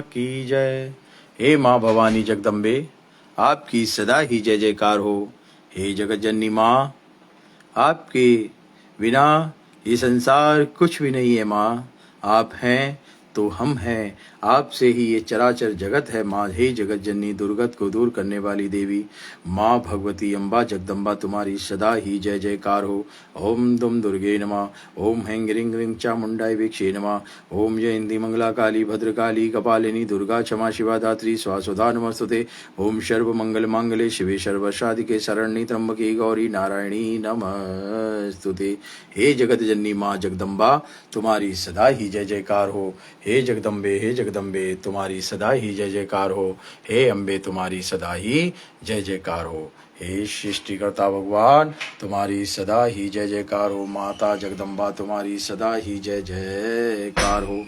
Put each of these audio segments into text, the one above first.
की जय। हे माँ भवानी जगदम्बे, आपकी सदा ही जय जयकार हो। हे जगत जननी माँ, आपके बिना ये संसार कुछ भी नहीं है माँ। आप हैं तो हम हैं, आपसे ही ये चराचर जगत है माँ। हे जगत जननी, दुर्गत को दूर करने वाली देवी माँ भगवती अम्बा जगदम्बा, तुम्हारी सदा ही जय जयकार हो। ओम दुम दुर्गे नमः। ओम हैं ह्रीं क्लीं चामुंडाय वीक्षे नमः। ओम जयंती मंगला काली भद्रकाली कपालिनी दुर्गा क्षमा शिवा धात्री स्वासुधा नमस्तुते। ओम सर्व मंगल मांगले शिवे सर्वशाधिके शरण्ये त्र्यंबके गौरी नारायणी नमस्तुते। हे जगत जननी माँ जगदम्बा, तुम्हारी सदा ही जय जयकार हो। हे जगदम्बे तुम्हारी सदा ही जय जयकार हो। हे अम्बे तुम्हारी सदा ही जय जयकार हो। हे सृष्टिकर्ता भगवान, तुम्हारी सदा ही जय जयकार हो। माता जगदम्बा, तुम्हारी सदा ही जय जयकार हो।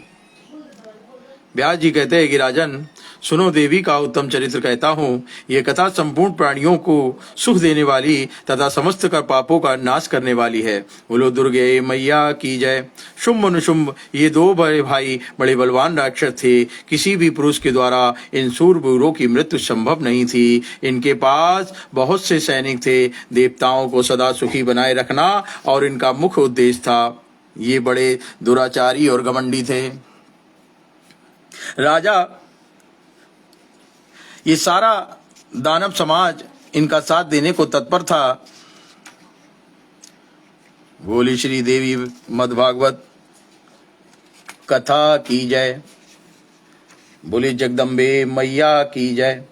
व्यास जी कहते हैं कि राजन सुनो, देवी का उत्तम चरित्र कहता हूँ। ये कथा संपूर्ण प्राणियों को सुख देने वाली तथा समस्त कर पापों का नाश करने वाली है। बोलो दुर्गे मैया की जय। शुंभ अनुशुंभ ये दो बड़े भाई बड़े बलवान राक्षस थे। किसी भी पुरुष के द्वारा इन सूरवीरों की मृत्यु संभव नहीं थी। इनके पास बहुत से सैनिक थे। देवताओं को सदा सुखी बनाए रखना और इनका मुख्य उद्देश्य था। ये बड़े दुराचारी और घमंडी थे। राजा, ये सारा दानव समाज इनका साथ देने को तत्पर था। बोली श्री देवी मद्भागवत कथा की जय। बोले जगदम्बे मैया की जय।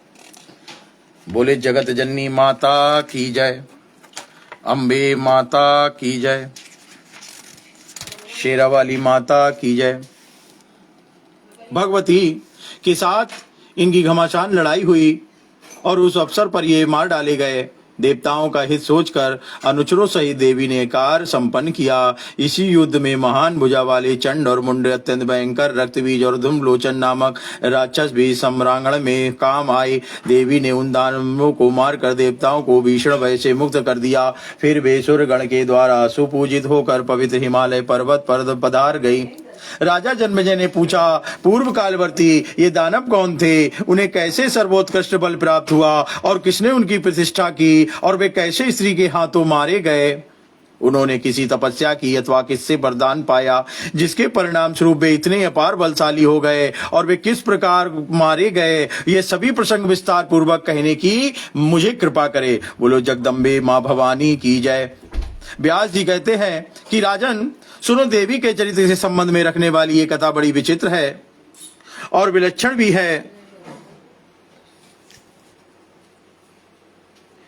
बोले जगत जननी माता की जय। अम्बे माता की जय। शेरावाली माता की जय। भगवती के साथ इनकी घमासान लड़ाई हुई और उस अवसर पर ये मार डाले गए। देवताओं का हित सोचकर अनुचरों सहित देवी ने कार्य संपन्न किया। इसी युद्ध में महान भुजा वाले चंड और मुंड, अत्यंत भयंकर रक्तबीज और धूम्रलोचन नामक राक्षस भी सम्रांगण में काम आए। देवी ने उन दानवों को मारकर देवताओं को भीषण भय से मुक्त कर दिया। फिर वे सूर्यगण के द्वारा सुपूजित होकर पवित्र हिमालय पर्वत पर पधार गई। राजा जन्मेजय ने पूछा, पूर्व कालवर्ती ये दानव कौन थे? उन्हें कैसे सर्वोत्कृष्ट बल प्राप्त हुआ और किसने उनकी प्रतिष्ठा की और वे कैसे स्त्री के हाथों मारे गए? उन्होंने किसी तपस्या की अथवा किससे वरदान पाया जिसके परिणाम स्वरूप वे इतने अपार बलशाली हो गए और वे किस प्रकार मारे गए? ये सभी प्रसंग विस्तार पूर्वक कहने की मुझे कृपा करे। बोलो जगदम्बे माँ भवानी की जय। व्यास जी कहते हैं कि राजन सुनो, देवी के चरित्र से संबंध में रखने वाली ये कथा बड़ी विचित्र है और विलक्षण भी है।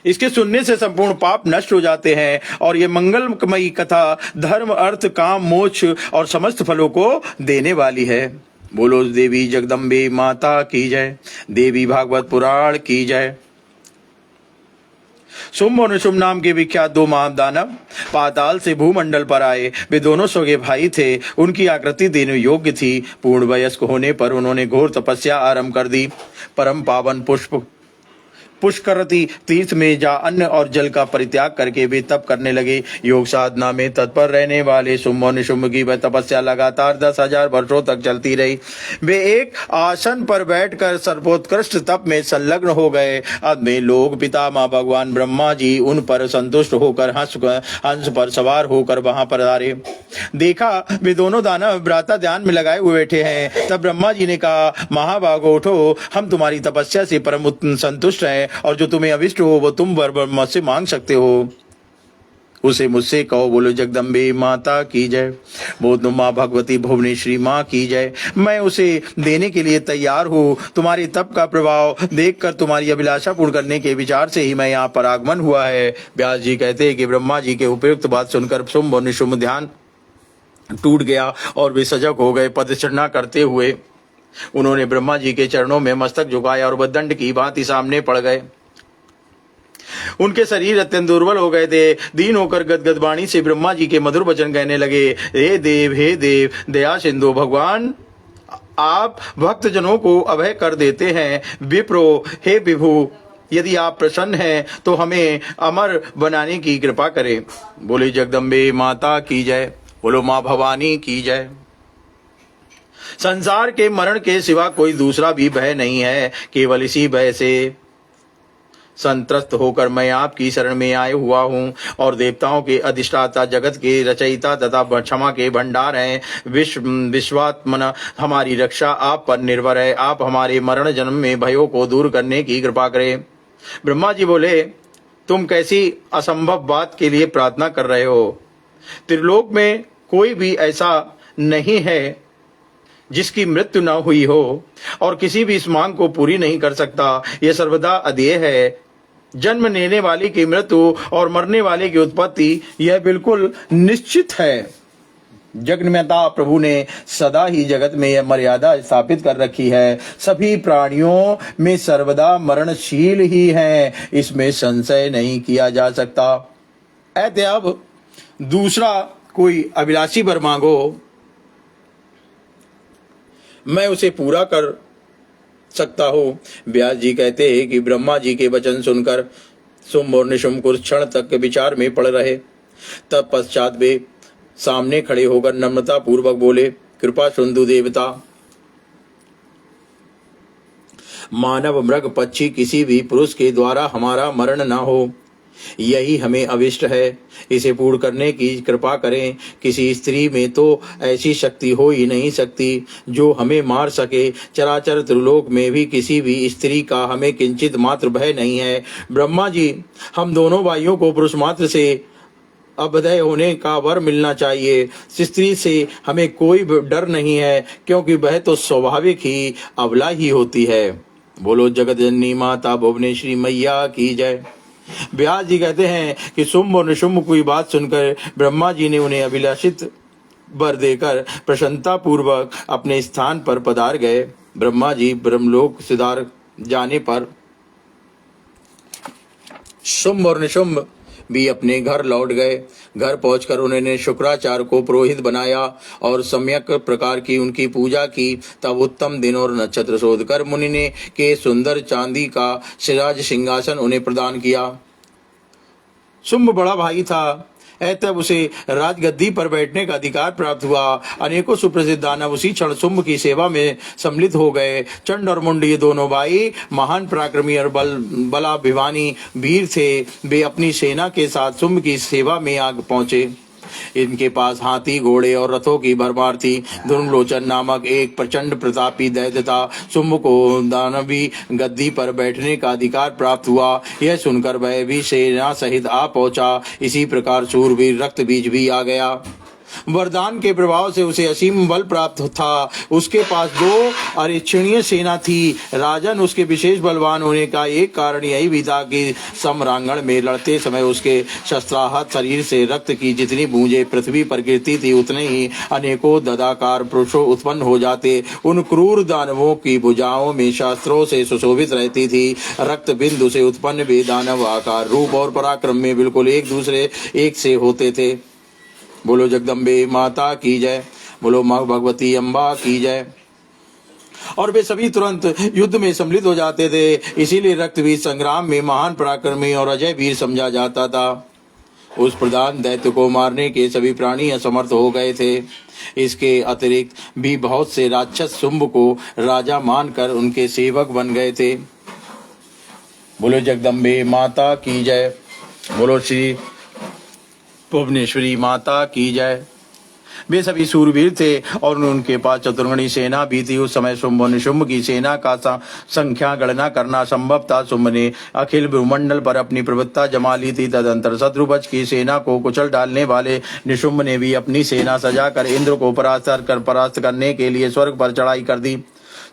इसके सुनने से संपूर्ण पाप नष्ट हो जाते हैं और ये मंगलमयी कथा धर्म, अर्थ, काम, मोक्ष और समस्त फलों को देने वाली है। बोलो देवी जगदम्बे माता की जय। देवी भागवत पुराण की जय। शुंभ और निशुंभ नाम के विख्यात दो महादानव पाताल से भूमंडल पर आए। वे दोनों सगे भाई थे। उनकी आकृति देने योग्य थी। पूर्ण वयस्क होने पर उन्होंने घोर तपस्या आरंभ कर दी। परम पावन पुष्करती तीर्थ में जा अन्न और जल का परित्याग करके वे तप करने लगे। योग साधना में तत्पर रहने वाले शुंभ और निशुंभ की वह तपस्या लगातार 10,000 वर्षों तक चलती रही। वे एक आसन पर बैठकर सर्वोत्कृष्ट तप में संलग्न हो गए। अब में लोग पितामह भगवान ब्रह्मा जी उन पर संतुष्ट होकर हंस पर सवार होकर वहां पर आ रहे। देखा वे दोनों दानव भ्राता ध्यान में लगाए हुए बैठे हैं। तब ब्रह्मा जी ने कहा, महाभागो उठो, हम तुम्हारी तपस्या से परम संतुष्ट हैं और जो तुम्हें अभिष्ट हो वो तुम वर मुझसे मांग सकते हो, उसे मुझसे कहो। बोलो जगदम्बे माता की जय। बोलो माँ भगवती भुवनेश्वरी माँ की जय। मैं उसे देने के लिए तैयार हूँ। तुम्हारे तप का प्रभाव देखकर तुम्हारी अभिलाषा पूर्ण करने के विचार से ही मैं यहाँ पर आगमन हुआ है। व्यास जी कहते हैं कि ब्रह्मा जी के उपयुक्त बात सुनकर शुंभ और निशुंभ ध्यान टूट गया और वे सजग हो गए। पदचरणा करते हुए उन्होंने ब्रह्मा जी के चरणों में मस्तक झुकाया और वह दंड की भांति सामने पड़ गए। उनके शरीर अत्यंत दुर्बल हो गए थे। दीन होकर गदगद वाणी से ब्रह्मा जी के मधुर वचन कहने लगे, हे देव दया सिंधु भगवान, आप भक्त जनों को अभय कर देते हैं। विप्रो, हे विभु, यदि आप प्रसन्न हैं तो हमें अमर बनाने की कृपा करें। बोले जगदम्बे माता की जय। बोलो माँ भवानी की जय। संसार के मरण के सिवा कोई दूसरा भी भय नहीं है। केवल इसी भय से संत्रस्त होकर मैं आपकी शरण में आया हुआ हूँ और देवताओं के अधिष्ठाता, जगत के रचयिता तथा क्षमा के भंडार हैं। विश्वात्मन हमारी रक्षा आप पर निर्भर है। आप हमारे मरण जन्म में भयों को दूर करने की कृपा करें। ब्रह्मा जी बोले, तुम कैसी असंभव बात के लिए प्रार्थना कर रहे हो? त्रिलोक में कोई भी ऐसा नहीं है जिसकी मृत्यु न हुई हो और किसी भी इस मांग को पूरी नहीं कर सकता। यह सर्वदा अध्येय है। जन्म लेने वाले की मृत्यु और मरने वाले की उत्पत्ति यह बिल्कुल निश्चित है। जगन्माता प्रभु ने सदा ही जगत में यह मर्यादा स्थापित कर रखी है। सभी प्राणियों में सर्वदा मरणशील ही है, इसमें संशय नहीं किया जा सकता। ऐते अब दूसरा कोई अभिलाषी वर मांगो, मैं उसे पूरा कर सकता हूँ। व्यास जी कहते हैं कि ब्रह्मा जी के वचन सुनकर शुंभ और निशुंभ कुछ क्षण तक विचार में पड़ रहे। तब पश्चात वे सामने खड़े होकर नम्रता पूर्वक बोले, कृपा सिंधु देवता, मानव मृग पक्षी किसी भी पुरुष के द्वारा हमारा मरण न हो, यही हमें अभिष्ट है। इसे पूर्ण करने की कृपा करें। किसी स्त्री में तो ऐसी शक्ति हो ही नहीं सकती जो हमें मार सके। चराचर त्रिलोक में भी किसी भी स्त्री का हमें किंचित मात्र भय नहीं है। ब्रह्मा जी, हम दोनों भाइयों को पुरुष मात्र से अभय होने का वर मिलना चाहिए। स्त्री से हमें कोई डर नहीं है, क्योंकि वह तो स्वाभाविक ही अबला ही होती है। बोलो जगत जननी माता भुवनेश्वरी मैया की जय। व्यास जी कहते हैं कि शुंभ और निशुंभ की बात सुनकर ब्रह्मा जी ने उन्हें अभिलाषित वर देकर प्रसन्नता पूर्वक अपने स्थान पर पधार गए। ब्रह्मा जी ब्रह्मलोक सिधार जाने पर शुंभ और निशुंभ भी अपने घर लौट गए। घर पहुंचकर उन्होंने शुक्राचार्य को पुरोहित बनाया और सम्यक प्रकार की उनकी पूजा की। तब उत्तम दिन और नक्षत्र शोध कर मुनि ने के सुंदर चांदी का सिराज सिंहासन उन्हें प्रदान किया। शुंभ बड़ा भाई था, तब उसे राजगद्दी पर बैठने का अधिकार प्राप्त हुआ। अनेकों सुप्रसिद्ध दानव उसी क्षण शुंभ की सेवा में सम्मिलित हो गए। चंड और मुंड ये दोनों भाई महान पराक्रमी और बलाभिमानी वीर थे। वे अपनी सेना के साथ शुंभ की सेवा में आग पहुंचे। इनके पास हाथी, घोड़े और रथों की भरमार थी। धर्मलोचन नामक एक प्रचंड प्रतापी दैत्य था। शुंभ को दानवी गद्दी पर बैठने का अधिकार प्राप्त हुआ। यह सुनकर वह भी सेना सहित आ पहुंचा। इसी प्रकार शूरवीर रक्तबीज भी आ गया। वरदान के प्रभाव से उसे असीम बल प्राप्त था। उसके पास 2 अरिक्षणीय सेना थी। राजन उसके विशेष बलवान होने का एक कारण यही भी था कि समरांगण में लड़ते समय उसके शस्त्राहत शरीर से रक्त की जितनी बूंदें पृथ्वी पर गिरती थी, उतने ही अनेकों ददाकार पुरुषों उत्पन्न हो जाते। उन क्रूर दानवों की भुजाओं में शास्त्रों से सुशोभित रहती थी। रक्त बिंदु से उत्पन्न वे दानव आकार, रूप और पराक्रम में बिल्कुल एक दूसरे एक से होते थे। बोलो जगदम्बे माता की जय। बोलो माँ भगवती अम्बा की जय। और वे सभी तुरंत युद्ध में सम्मिलित हो जाते थे। इसीलिए रक्तवीर संग्राम में महान पराक्रमी और अजय वीर समझा जाता था। उस प्रधान दैत्य को मारने के सभी प्राणी असमर्थ हो गए थे। इसके अतिरिक्त भी बहुत से राक्षस शुंभ को राजा मानकर उनके सेवक बन गए थे। बोलो जगदम्बे माता की जय। बोलो श्री भुवनेश्वरी माता की जय। वे सभी सूरवीर थे और उनके पास चतुर्गणी सेना भी थी। उस समय शुंभ और निशुंभ की सेना का संख्या गणना करना संभव था। शुंभ ने अखिल भूमंडल पर अपनी प्रभुत्ता जमा ली थी। तदंतर शत्रुपक्ष की सेना को कुचल डालने वाले निशुंभ ने भी अपनी सेना सजाकर इंद्र को परास्त करने के लिए स्वर्ग पर चढ़ाई कर दी।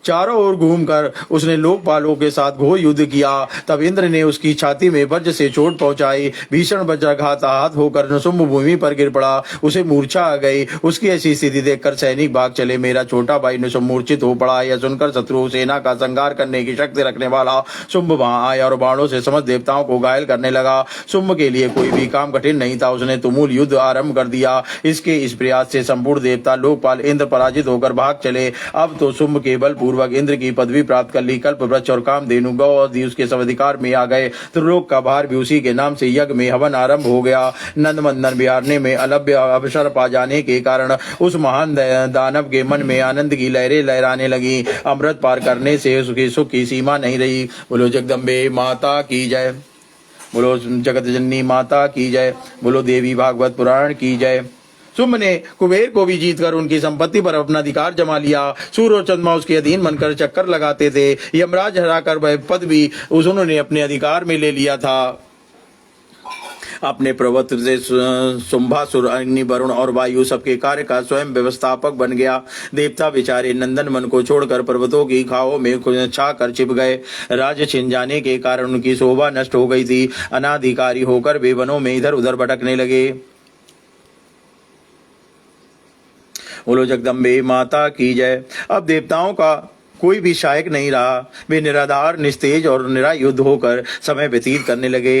चारों ओर घूमकर उसने लोकपालों के साथ घोर युद्ध किया। तब इंद्र ने उसकी छाती में वज्र से चोट पहुंचाई। भीषण वज्राघात आहत होकर निशुंभ भूमि पर गिर पड़ा। उसे मूर्छा आ गई। उसकी ऐसी स्थिति देखकर सैनिक भाग चले। मेरा छोटा भाई निशुंभ मूर्छित हो पड़ा। यह सुनकर शत्रु सेना का संहार करने की शक्ति रखने वाला शुंभ वहां आया और बाणों से समस्त देवताओं को घायल करने लगा। शुंभ के लिए कोई भी काम कठिन नहीं था। उसने तुमुल युद्ध आरंभ कर दिया। इसके इस प्रयास से संपूर्ण देवता लोकपाल इंद्र पराजित होकर भाग चले। अब तो शुंभ के बल पूर्वक इंद्र की पदवी प्राप्त कर ली। कल्प वृक्ष और कामधेनु गौ आदि उसके स्वाधिकार में आ गए। त्रिलोक का भार भी उसी के नाम से यज्ञ में हवन आरंभ हो गया। नंद मंदन बिहारने में अलभ्य अवसर पा जाने के कारण उस महान दानव के मन में आनंद की लहरें लहराने लगी। अमृत पार करने से उसके सुख की सीमा नहीं रही। बोलो जगदम्बे माता की जय। बोलो जगत जननी माता की जय। बोलो देवी भागवत पुराण की जय। शुंभ ने कुबेर को भी जीतकर उनकी संपत्ति पर अपना अधिकार जमा लिया। सूर्य और चंद्रमा उसके अधीन बनकर चक्कर लगाते थे। यमराज हराकर वह पद भी उन्होंने अपने अधिकार में ले लिया था। अपने प्रभुत्व से शुंभासुर अग्नि वरुण और वायु सबके कार्य का स्वयं व्यवस्थापक बन गया। देवता बेचारे नंदन वन को छोड़कर पर्वतों की खाओं में छा कर छिप गए। राज्य छिन जाने के कारण उनकी शोभा नष्ट हो गई थी। अनाधिकारी होकर वे वनों में इधर उधर भटकने लगे। बोलो जगदम्बे माता की जय। अब देवताओं का कोई भी सहायक नहीं रहा। वे निराधार निस्तेज और निरायुध होकर समय व्यतीत करने लगे।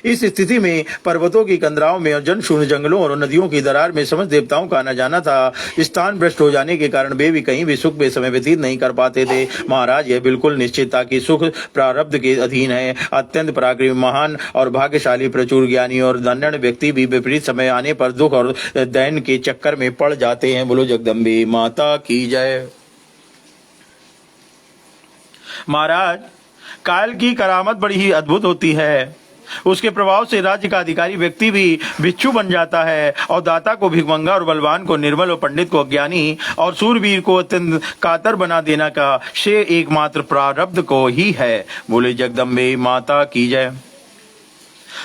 इस स्थिति में पर्वतों की कंदराओं में और जनशून्य जंगलों और नदियों की दरार में समस्त देवताओं का आना जाना था। स्थान भ्रष्ट हो जाने के कारण वे भी कहीं भी सुख में समय व्यतीत नहीं कर पाते थे। महाराज यह बिल्कुल निश्चित था कि सुख प्रारब्ध के अधीन है। अत्यंत पराक्रमी महान और भाग्यशाली प्रचुर ज्ञानी और धन्य व्यक्ति भी विपरीत समय आने पर दुख और दैन के चक्कर में पड़ जाते हैं। बोलो जगदम्बे माता की जय। महाराज काल की करामत बड़ी ही अद्भुत होती है। उसके प्रभाव से राज्य का अधिकारी व्यक्ति भी बिच्छू बन जाता है और दाता को भिखमंगा और बलवान को निर्बल और पंडित को अज्ञानी और सूरवीर को अत्यंत कातर बना देना का श्रेय एकमात्र प्रारब्ध को ही है। बोले जगदम्बे माता की जय।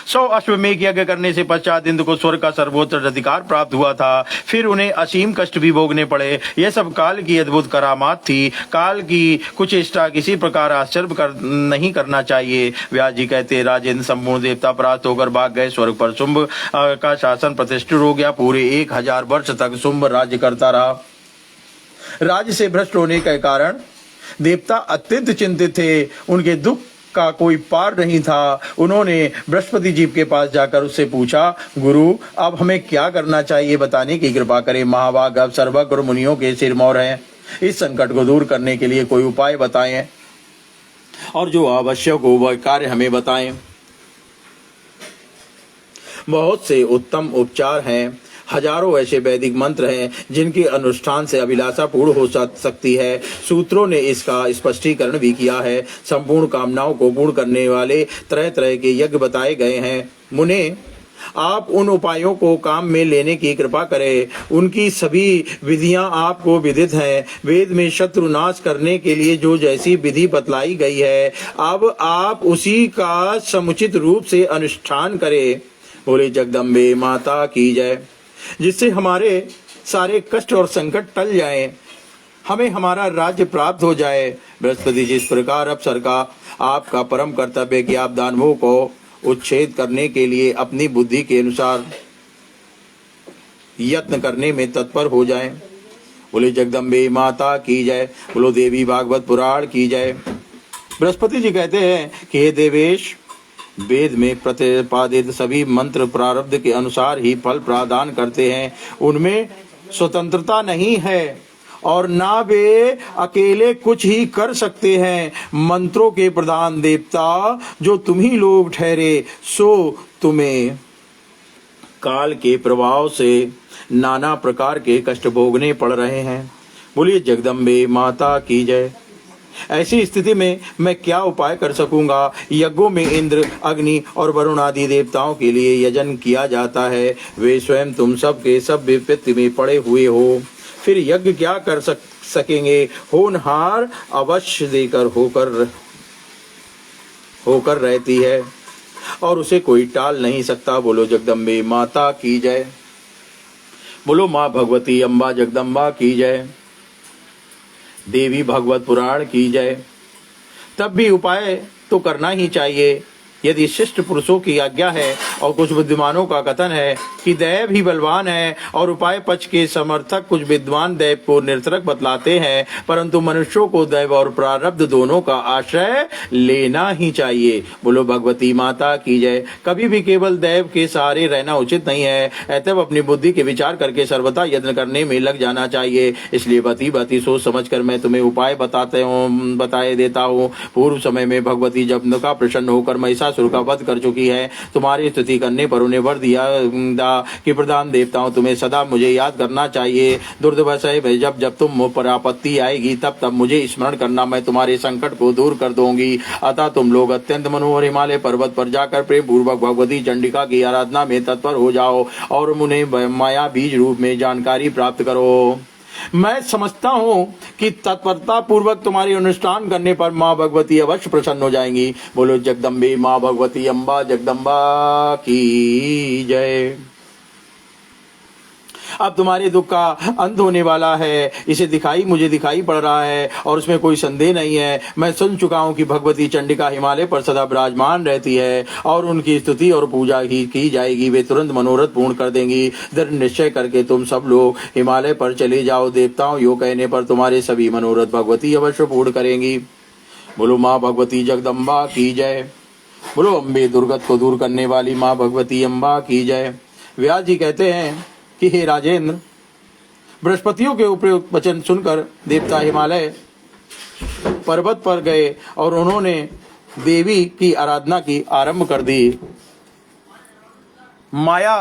100 अश्वमेघ यज्ञ करने से पश्चात इंद्र को स्वर्ग का सर्वोच्च अधिकार प्राप्त हुआ था। फिर उन्हें असीम कष्ट भी भोगने पड़े। यह सब काल की अद्भुत करामात थी। काल की कुछ इष्टा किसी प्रकार आश्चर्य नहीं करना चाहिए। व्यास जी कहते राजेंद्र संपूर्ण देवता परास्त होकर भाग गए। स्वर्ग पर शुंभ का शासन प्रतिष्ठित हो गया। पूरे 1000 वर्ष तक शुंभ राज्य करता रहा। राज्य से भ्रष्ट होने के कारण देवता अत्यंत चिंतित थे। उनके दुख का कोई पार नहीं था। उन्होंने बृहस्पति जी के पास जाकर उससे पूछा, गुरु अब हमें क्या करना चाहिए, बताने की कृपा करें। महाभाग अब सर्वज्ञ और मुनियों के सिरमौर हैं। इस संकट को दूर करने के लिए कोई उपाय बताएं और जो आवश्यक हो वह कार्य हमें बताएं। बहुत से उत्तम उपचार हैं। हजारों ऐसे वैदिक मंत्र हैं जिनके अनुष्ठान से अभिलाषा पूर्ण हो सकती है। सूत्रों ने इसका स्पष्टीकरण भी किया है। संपूर्ण कामनाओं को पूर्ण करने वाले तरह तरह के यज्ञ बताए गए हैं। मुने आप उन उपायों को काम में लेने की कृपा करें। उनकी सभी विधियां आपको विदित हैं। वेद में शत्रु नाश करने के लिए जो जैसी विधि बतलाई गई है, अब आप उसी का समुचित रूप से अनुष्ठान करें। बोले जगदम्बे माता की जय। जिससे हमारे सारे कष्ट और संकट टल जाएं, हमें हमारा राज्य प्राप्त हो जाए। बृहस्पति जिस प्रकार अवसर का आपका परम कर्तव्य कि आप दानवों को उच्छेद करने के लिए अपनी बुद्धि के अनुसार यत्न करने में तत्पर हो जाएं। बोले जगदम्बे माता की जय। बोलो देवी भागवत पुराण की जय। बृहस्पति जी कहते हैं कि हे देवेश, वेद में प्रतिपादित सभी मंत्र प्रारब्ध के अनुसार ही फल प्रदान करते हैं। उनमें स्वतंत्रता नहीं है और ना वे अकेले कुछ ही कर सकते हैं। मंत्रों के प्रधान देवता जो तुम ही लोग ठहरे, सो तुम्हें काल के प्रभाव से नाना प्रकार के कष्ट भोगने पड़ रहे हैं। बोलिए जगदम्बे माता की जय। ऐसी स्थिति में मैं क्या उपाय कर सकूंगा। यज्ञों में इंद्र, अग्नि और वरुण आदि देवताओं के लिए यजन किया जाता है। वे स्वयं तुम सब के सब विपत्ति में पड़े हुए हो, फिर यज्ञ क्या कर सकेंगे। होनहार अवश्य देकर होकर रहती है और उसे कोई टाल नहीं सकता। बोलो जगदम्बे माता की जय। बोलो माँ भगवती अम्बा जगदम्बा की जय। देवी भगवत पुराण की जय। तब भी उपाय तो करना ही चाहिए। यदि शिष्ट पुरुषों की आज्ञा है और कुछ बुद्धिमानों का कथन है कि दैव ही बलवान है और उपाय पक्ष के समर्थक कुछ विद्वान दैव को निरर्थक बतलाते हैं, परंतु मनुष्यों को दैव और प्रारब्ध दोनों का आश्रय लेना ही चाहिए। बोलो भगवती माता की जय। कभी भी केवल दैव के सहारे रहना उचित नहीं है, अतः अपनी बुद्धि के विचार करके सर्वथा यत्न करने में लग जाना चाहिए। इसलिए भांति सोच समझ कर मैं तुम्हें उपाय बताए देता हूँ। पूर्व समय में भगवती जब का प्रसन्न होकर महिषासुर का वध कर चुकी है, तुम्हारी स्तुति करने पर उन्हें वर दिया कि प्रधान देवताओं तुम्हें सदा मुझे याद करना चाहिए। दुर्दवश है, जब जब तुम पर आपत्ति आएगी तब तब मुझे स्मरण करना, मैं तुम्हारे संकट को दूर कर दूंगी। अतः तुम लोग अत्यंत मनोहर हिमालय पर्वत पर जाकर प्रेम पूर्वक भगवती चंडिका की आराधना में तत्पर हो जाओ और उन्हें माया बीज रूप में जानकारी प्राप्त करो। मैं समझता हूँ कि तत्परता पूर्वक तुम्हारी अनुष्ठान करने पर माँ भगवती अवश्य प्रसन्न हो जाएंगी। बोलो जगदम्बे माँ भगवती अम्बा जगदम्बा की जय। अब तुम्हारे दुख का अंत होने वाला है, इसे मुझे दिखाई पड़ रहा है और उसमें कोई संदेह नहीं है। मैं सुन चुका हूँ कि भगवती चंडिका हिमालय पर सदा विराजमान रहती है और उनकी स्तुति और पूजा ही की जाएगी, वे तुरंत मनोरथ पूर्ण कर देंगी। दृढ़ निश्चय करके तुम सब लोग हिमालय पर चले जाओ, देवताओं यो कहने पर तुम्हारे सभी मनोरथ भगवती अवश्य पूर्ण करेंगी। बोलो माँ भगवती जगदम्बा की जय। बोलो अम्बे दुर्गत को दूर करने वाली माँ भगवती अम्बा की जय। व्यास जी कहते हैं कि हे राजेंद्र, बृहस्पतियों के उपयुक्त वचन सुनकर देवता हिमालय पर्वत पर गए और उन्होंने देवी की आराधना की आरंभ कर दी। माया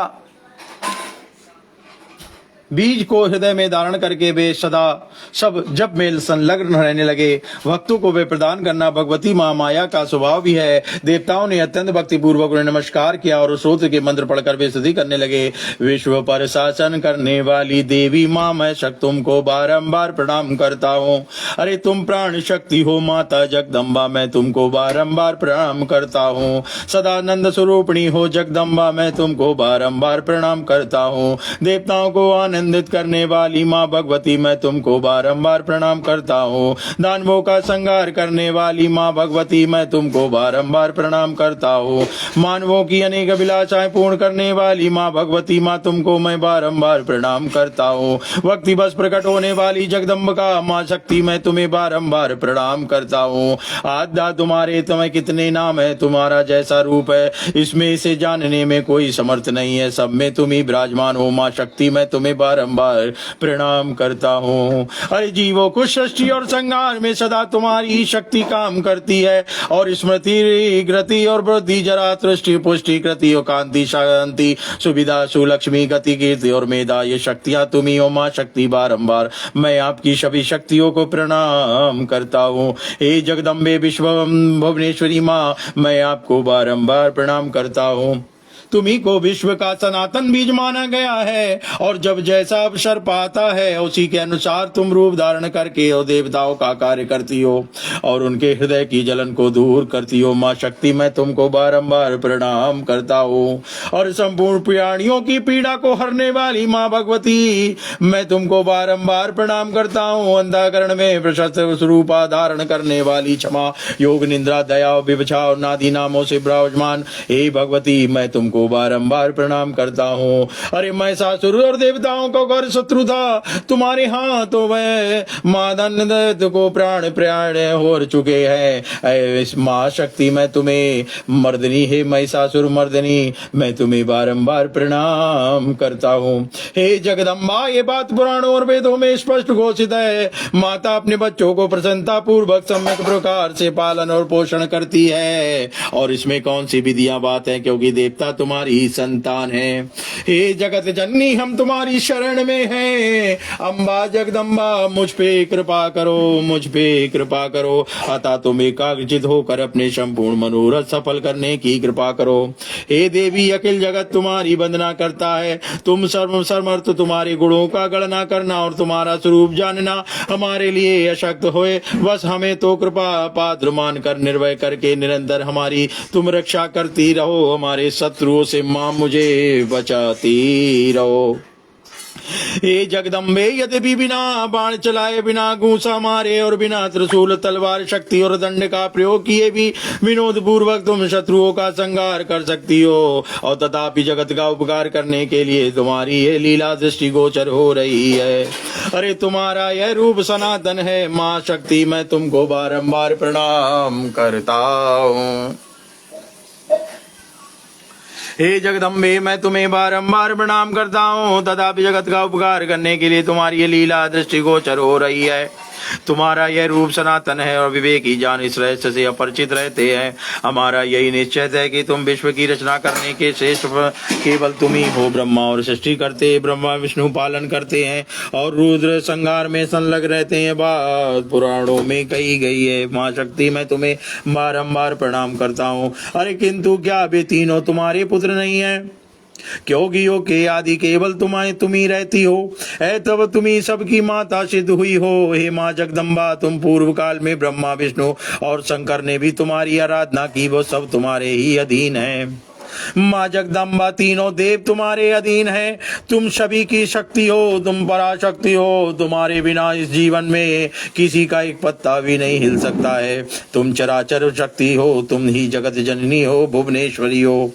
बीज को हृदय में धारण करके वे सदा सब जब मेल संलग्न रहने लगे। भक्तों को वे प्रदान करना भगवती माँ माया का स्वभाव भी है। देवताओं ने अत्यंत भक्ति पूर्वक उन्हें नमस्कार किया और उस सूत्र के मंत्र पढ़कर वे स्तुति करने लगे। विश्व पर शासन करने वाली देवी माँ, मैं तुमको बारंबार प्रणाम करता हूँ। अरे तुम प्राण शक्ति हो माता जगदम्बा, मैं तुमको बारंबार प्रणाम करता हूँ। सदानंद स्वरूपिणी हो जगदम्बा, मैं तुमको बारंबार प्रणाम करता हूँ। देवताओं को आनंदित करने वाली माँ भगवती, मैं तुमको बारंबार प्रणाम करता हूँ। दानवों का संहार करने वाली माँ भगवती, मैं तुमको बारंबार प्रणाम करता हूँ। मानवों की अनेक अभिलाषाएं पूर्ण करने वाली माँ भगवती, माँ तुमको मैं बारंबार प्रणाम करता हूँ। भक्ति बस प्रकट होने वाली जगदम्बिका माँ शक्ति, मैं तुम्हें बारंबार प्रणाम करता हूँ। आद्या तुम्हारे तुम्हें कितने नाम है, तुम्हारा जैसा रूप है इसमें से जानने में कोई समर्थ नहीं है। सब में तुम ही विराजमान हो माँ शक्ति, मैं तुम्हें बारंबार प्रणाम करता हूँ। अरे जीवों को सृष्टि और संहार में सदा तुम्हारी शक्ति काम करती है और स्मृति गति और वृद्धि जरा दृष्टि पुष्टि कृति और कांति शांति सुविधा सुलक्ष्मी गति कीर्ति और मेधा, ये शक्तियां तुम्ही हो माँ शक्ति। बारंबार मैं आपकी सभी शक्तियों को प्रणाम करता हूँ। हे जगदम्बे विश्व भुवनेश्वरी माँ, मैं आपको बारंबार प्रणाम करता हूँ। तुम्ही को विश्व का सनातन बीज माना गया है और जब जैसा अवसर पाता है उसी के अनुसार तुम रूप धारण करके और देवताओं का कार्य करती हो और उनके हृदय की जलन को दूर करती हो। माँ शक्ति, मैं तुमको बारंबार प्रणाम करता हूँ। और संपूर्ण प्राणियों की पीड़ा को हरने वाली माँ भगवती, मैं तुमको बारंबार प्रणाम करता हूँ। अंधकरण में प्रशस्त स्वरूपा धारण करने वाली क्षमा योग निंद्रा दया विवक्षा और नादि नामों से विराजमान हे भगवती, मैं तुमको बारंबार प्रणाम करता हूँ। अरे महिषासुर और देवताओं का घर शत्रु था, तुम्हारे हाथों में मादन को प्राण हो चुके हैं। माँ शक्ति, मैं तुम्हें मर्दनी है महिषासुर मर्दनी, मैं तुम्हें बारंबार प्रणाम करता हूँ। हे जगदम्बा, ये बात पुराणों और वेदों में स्पष्ट घोषित है। माता अपने बच्चों को प्रसन्नता पूर्वक सम्यक प्रकार से पालन और पोषण करती है और इसमें कौन सी विधियां बात है, क्योंकि देवता तुम्हारी संतान है। हे जगत जननी, हम तुम्हारी शरण में हैं। अम्बा जगदम्बा, मुझ पे कृपा करो, मुझ पे कृपा करो। अतः तुम एकाग्रचित होकर अपने संपूर्ण मनोरथ सफल करने की कृपा करो। हे देवी, अखिल जगत तुम्हारी वंदना करता है। तुम सर्व समर्थ, तुम्हारे गुणों का गणना करना और तुम्हारा स्वरूप जानना हमारे लिए अशक्त होए। बस हमें तो कृपा पात्र मान कर निर्भय करके निरंतर हमारी तुम रक्षा करती रहो। हमारे शत्रुओं से मां मुझे बचाती रहो। हे जगदम्बे, यद्यपि बिना बाण चलाए, बिना गूंसा मारे और बिना त्रिशूल तलवार शक्ति और दंड का प्रयोग किए भी विनोद पूर्वक तुम शत्रुओं का संहार कर सकती हो, और तथापि जगत का उपकार करने के लिए तुम्हारी ये लीला दृष्टि गोचर हो रही है। अरे तुम्हारा यह रूप सनातन है माँ शक्ति, मैं तुमको बारंबार प्रणाम करता हूँ। हे जगदम्बे, मैं तुम्हें बारंबार प्रणाम करता हूँ, तथापि जगत का उपकार करने के लिए तुम्हारी ये लीला दृष्टि गोचर हो रही है। तुम्हारा यह रूप सनातन है और विवेकी जान इस रहस्य से अपरिचित रहते हैं। हमारा यही निश्चय है कि तुम विश्व की रचना करने के श्रेष्ठ केवल तुम ही हो। ब्रह्मा और सृष्टि करते, ब्रह्मा विष्णु पालन करते हैं और रुद्र संहार में संलग्न रहते हैं, बात पुराणों में कही गई है। माँ शक्ति, मैं तुम्हें बारंबार प्रणाम करता हूँ। अरे किंतु क्या वे तीनों तुम्हारे पुत्र नहीं है? क्योंकि यो के आदि केवल तुम ही रहती हो, ऐ तब तुम ही सबकी माता सिद्ध हुई हो। हे माँ जगदम्बा, तुम पूर्व काल में ब्रह्मा विष्णु और शंकर ने भी तुम्हारी आराधना की, वो सब तुम्हारे ही अधीन है। माँ जगदम्बा, तीनों देव तुम्हारे अधीन है। तुम सभी की शक्ति हो, तुम पराशक्ति हो। तुम्हारे बिना इस जीवन में किसी का एक पत्ता भी नहीं हिल सकता है। तुम चराचर शक्ति हो, तुम ही जगत जननी हो, भुवनेश्वरी हो।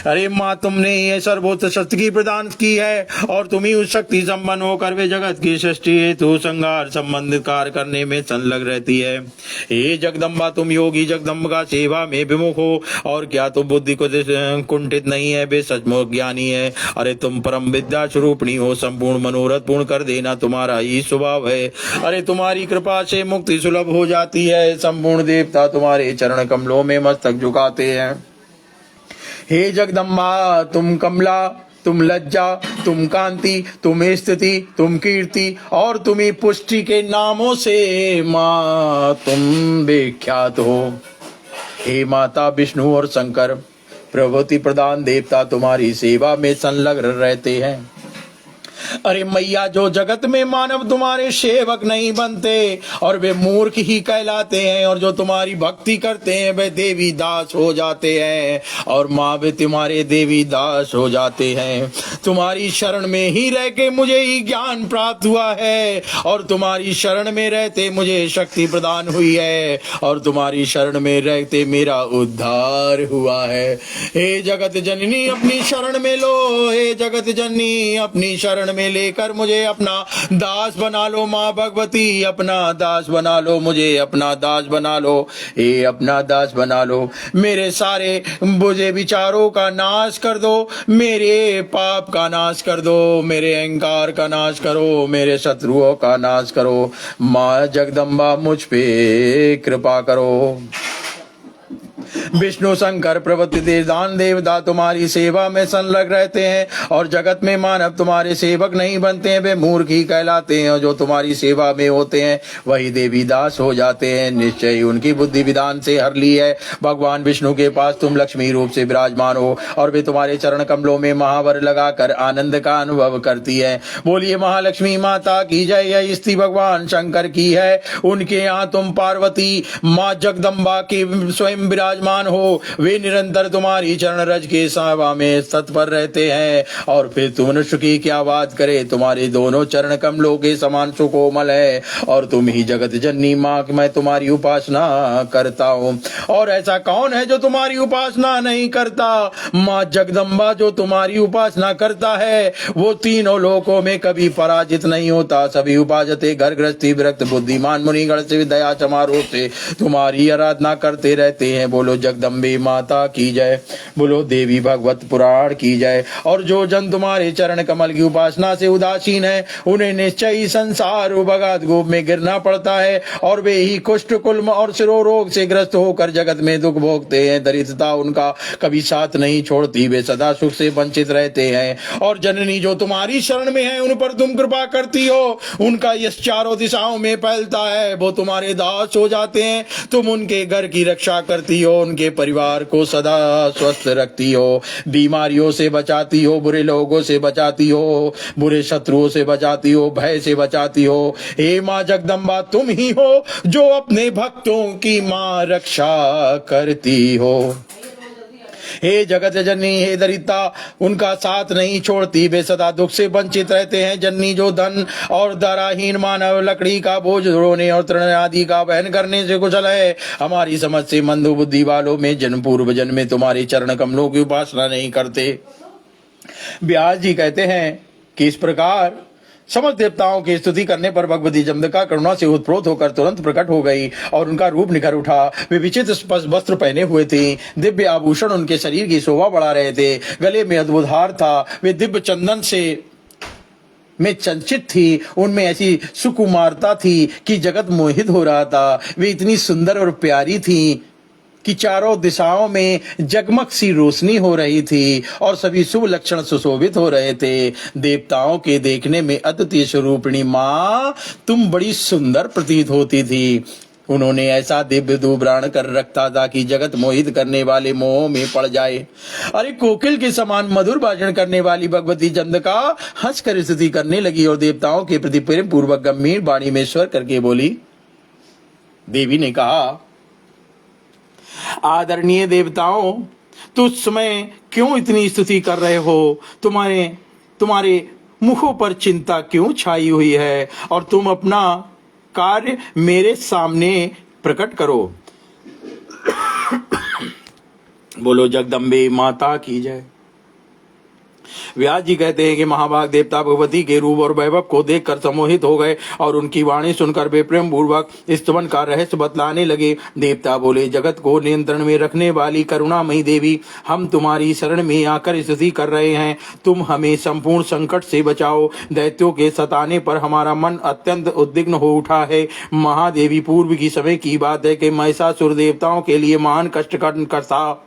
अरे माँ, तुमने ये सर्वोच्च शक्ति प्रदान की है और तुम ही उस शक्ति संपन्न होकर वे जगत की सृष्टि हेतु संहार संबंधित कार्य करने में संलग्न रहती है। हे जगदम्बा, तुम योगी जगदम्बा सेवा में विमुख हो, और क्या तुम बुद्धि को कुंठित नहीं है, वे सचमुच ज्ञानी है। अरे तुम परम विद्या स्वरूपिणी हो, संपूर्ण मनोरथ पूर्ण कर देना तुम्हारा ही स्वभाव है। अरे तुम्हारी कृपा से मुक्ति सुलभ हो जाती है। संपूर्ण देवता तुम्हारे चरण कमलों में मस्तक झुकाते हैं। हे जगदम्बा, तुम कमला, तुम लज्जा, तुम कांति, तुम स्थिति, तुम कीर्ति और तुम्ही पुष्टि के नामों से माँ तुम विख्यात हो। हे माता विष्णु और शंकर प्रभुति प्रदान देवता तुम्हारी सेवा में संलग्न रहते हैं। अरे मैया, जो जगत में मानव तुम्हारे सेवक नहीं बनते और वे मूर्ख ही कहलाते हैं, और जो तुम्हारी भक्ति करते हैं वे देवी दास हो जाते हैं। और माँ, वे तुम्हारे देवी दास हो जाते हैं। तुम्हारी शरण में ही रह के मुझे ही ज्ञान प्राप्त हुआ है, और तुम्हारी शरण में रहते मुझे शक्ति प्रदान हुई है, और तुम्हारी शरण में रहते मेरा उद्धार हुआ है। हे जगत जननी, अपनी शरण में लो। हे जगत जननी, अपनी शरण में लेकर मुझे अपना दास बना लो। माँ भगवती, अपना दास बना लो, मुझे अपना दास बना लो। हे अपना दास बना लो। मेरे सारे बुरे विचारों का नाश कर दो, मेरे पाप का नाश कर दो, मेरे अहंकार का नाश करो, मेरे शत्रुओं का नाश करो। माँ जगदम्बा, मुझ पे कृपा करो। विष्णु शंकर प्रभृति देवदान देवता तुम्हारी सेवा में संलग्न रहते हैं, और जगत में मानव तुम्हारे सेवक नहीं बनते हैं, वे मूर्ख ही कहलाते हैं। और जो तुम्हारी सेवा में होते हैं वही देवी दास हो जाते हैं। निश्चय ही उनकी बुद्धि विधान से हर ली है। भगवान विष्णु के पास तुम लक्ष्मी रूप से विराजमान हो, और वे तुम्हारे चरण कमलों में महावर लगाकर आनंद का अनुभव करती है। बोलिए महालक्ष्मी माता की जय। यह स्त्री भगवान शंकर की है। उनके यहाँ तुम पार्वती माँ जगदम्बा के स्वयं विराजमान हो। वे निरंतर तुम्हारी चरण रज के सेवा में तत्पर रहते हैं। और फिर तुम मनुष्य की क्या बात करे, तुम्हारे दोनों चरण कमलों के समान सुकोमल है, और तुम ही जगत जननी माँ, मैं तुम्हारी उपासना करता हूँ। और ऐसा कौन है जो तुम्हारी उपासना नहीं करता? माँ जगदम्बा, जो तुम्हारी उपासना करता है वो तीनों लोकों में कभी पराजित नहीं होता। सभी उपासते घर गृहस्थी विरक्त बुद्धिमान मुनिगण से दया समारोह से तुम्हारी आराधना करते रहते हैं। बोलो जगदम्बे माता की जय, बोलो देवी भगवत पुराण की जय। और जो जन तुम्हारे चरण कमल की उपासना से उदासीन है, उन्हें निश्चय ही संसार भगात गोप में गिरना पड़ता है, और वे ही कुष्ठ कुल्म और सिरो रोग से ग्रस्त होकर जगत में दुख भोगते हैं। दरिद्रता उनका कभी साथ नहीं छोड़ती, वे सदा सुख से वंचित रहते हैं। और जननी, जो तुम्हारी शरण में है उन पर तुम कृपा करती हो, उनका यश चारों दिशाओं में फैलता है, वो तुम्हारे दास हो जाते हैं। तुम उनके घर की रक्षा करती हो, उनके परिवार को सदा स्वस्थ रखती हो, बीमारियों से बचाती हो, बुरे लोगों से बचाती हो, बुरे शत्रुओं से बचाती हो, भय से बचाती हो। हे माँ जगदम्बा, तुम ही हो जो अपने भक्तों की माँ रक्षा करती हो। हे जगत जननी, हे दरिद्रता उनका साथ नहीं छोड़ती, वे सदा दुख से वंचित रहते हैं। जननी, जो धन और दराहीन मानव लकड़ी का बोझ ढोने और तृण आदि का वहन करने से कुशल है, हमारी समझ से मंदबुद्धि वालों में जन्म पूर्व जन्म में तुम्हारे चरण कमलों की उपासना नहीं करते। व्यास जी कहते हैं कि इस प्रकार समस्त देवताओं की स्तुति करने पर भगवती जमदग्नि करुणा से उत्प्रोत होकर तुरंत प्रकट हो गई और उनका रूप निखर उठा। वे विचित्र स्पष्ट वस्त्र पहने हुए थे, दिव्य आभूषण उनके शरीर की शोभा बढ़ा रहे थे, गले में अद्भुत हार था, वे दिव्य चंदन से में चंचित थी, उनमें ऐसी सुकुमारता थी कि जगत मोहित हो रहा था। वे इतनी सुंदर और प्यारी थी कि चारों दिशाओं में जगमग सी रोशनी हो रही थी और सभी शुभ लक्षण सुशोभित हो रहे थे। देवताओं के देखने में अद्वितीय स्वरूपिणी माँ तुम बड़ी सुंदर प्रतीत होती थी। उन्होंने ऐसा दिव्य दूबराण कर रखा था कि जगत मोहित करने वाले मोह में पड़ जाए। अरे कोकिल के समान मधुर भाषण करने वाली भगवती जमदग्नि हंसकर स्तुति करने लगी और देवताओं के प्रति प्रेम पूर्वक गंभीर वाणी में स्वर करके बोली। देवी ने कहा, आदरणीय देवताओं, तुम समय क्यों इतनी स्तुति कर रहे हो? तुम्हारे मुखों पर चिंता क्यों छाई हुई है? और तुम अपना कार्य मेरे सामने प्रकट करो। बोलो जगदम्बे माता की जय। व्यास जी कहते हैं कि महाभाग देवता भगवती के रूप और वैभव को देखकर सम्मोहित हो गए और उनकी वाणी सुनकर वे प्रेम पूर्वक स्तवन का रहस्य बतलाने लगे। देवता बोले, जगत को नियंत्रण में रखने वाली करुणामयी देवी, हम तुम्हारी शरण में आकर स्तुति कर रहे हैं। तुम हमें संपूर्ण संकट से बचाओ। दैत्यों के सताने पर हमारा मन अत्यंत उद्विग्न हो उठा है। महादेवी, पूर्व की समय की बात है कि महिषासुर देवताओं के लिए महान कष्ट था।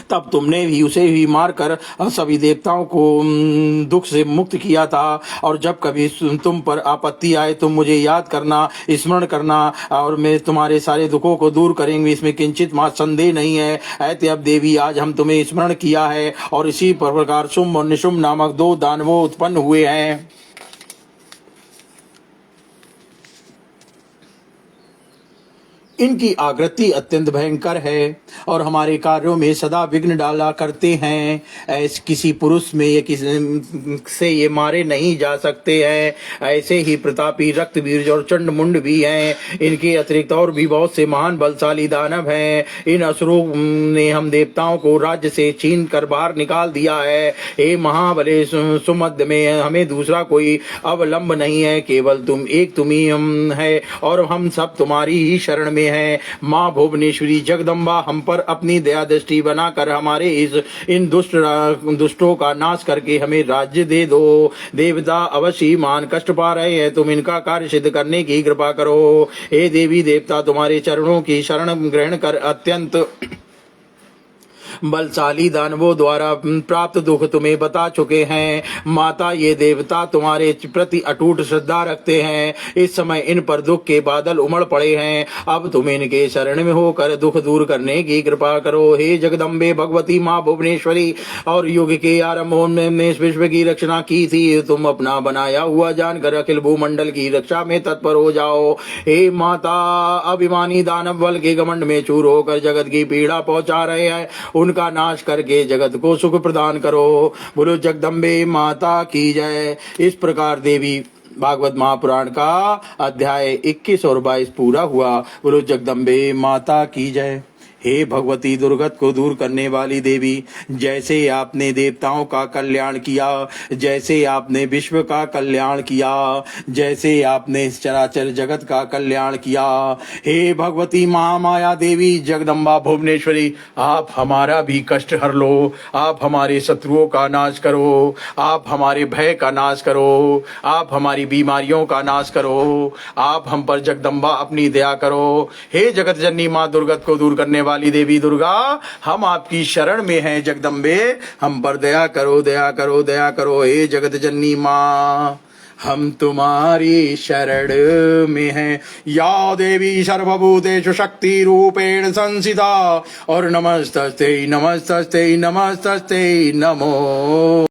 तब तुमने भी उसे भी मारकर सभी देवताओं को दुख से मुक्त किया था। और जब कभी तुम पर आपत्ति आए तो मुझे याद करना, स्मरण करना और मैं तुम्हारे सारे दुखों को दूर करेंगे, इसमें किंचित मात्र संदेह नहीं है। ऐते अब देवी, आज हम तुम्हें स्मरण किया है और इसी प्रकार शुंभ और निशुंभ नामक 2 दानवों उत्पन्न हुए हैं। इनकी आकृति अत्यंत भयंकर है और हमारे कार्यों में सदा विघ्न डाला करते हैं। ऐसे किसी पुरुष में या किसी से ये मारे नहीं जा सकते हैं। ऐसे ही प्रतापी रक्तबीज और चंड मुंड भी हैं। इनके अतिरिक्त और भी बहुत से महान बलशाली दानव हैं। इन असुरों ने हम देवताओं को राज्य से छीन कर बाहर निकाल दिया है। हे महाबले, सुमध्य में हमें दूसरा कोई अवलंब नहीं है, केवल तुम ही हम है और हम सब तुम्हारी ही शरण में है। माँ भुवनेश्वरी जगदम्बा, हम पर अपनी दया दृष्टि बनाकर हमारे इन दुष्टों का नाश करके हमें राज्य दे दो। देवता अवश्य मान कष्ट पा रहे हैं, तुम इनका कार्य सिद्ध करने की कृपा करो। हे देवी देवता, तुम्हारे चरणों की शरण ग्रहण कर अत्यंत बलशाली दानवों द्वारा प्राप्त दुख तुम्हें बता चुके हैं। माता, ये देवता तुम्हारे प्रति अटूट श्रद्धा रखते हैं। इस समय इन पर दुख के बादल उमड़ पड़े हैं। अब तुम इनके शरण में होकर दुख दूर करने की कृपा करो। हे जगदम्बे भगवती माँ भुवनेश्वरी, और युग के आरंभ में इस विश्व की रचना की थी। तुम अपना बनाया हुआ जानकर अखिल भूमंडल की रक्षा में तत्पर हो जाओ। हे माता, अभिमानी दानव बल के घमंड में चूर होकर जगत की पीड़ा पहुंचा रहे हैं, उनका नाश करके जगत को सुख प्रदान करो। बोलो जगदम्बे माता की जय। इस प्रकार देवी भागवत महापुराण का अध्याय 21 और 22 पूरा हुआ। बोलो जगदम्बे माता की जय। हे भगवती दुर्गत को दूर करने वाली देवी, जैसे आपने देवताओं का कल्याण किया, जैसे आपने विश्व का कल्याण किया, जैसे आपने चराचर जगत का कल्याण किया, हे भगवती महामाया देवी जगदम्बा भुवनेश्वरी, आप हमारा भी कष्ट हर लो। आप हमारे शत्रुओं का नाश करो। आप हमारे भय का नाश करो। आप हमारी बीमारियों का नाश करो। आप हम पर जगदम्बा अपनी दया करो। हे जगत जननी माँ दुर्गत को दूर करने वाली देवी दुर्गा, हम आपकी शरण में हैं। जगदम्बे, हम पर दया करो, दया करो, दया करो। हे जगत जननी माँ, हम तुम्हारी शरण में हैं। या देवी सर्वभूतेषु शक्ति रूपेण संसिता, और नमस्तस्ते नमस्तस्ते नमस्तस्ते नमो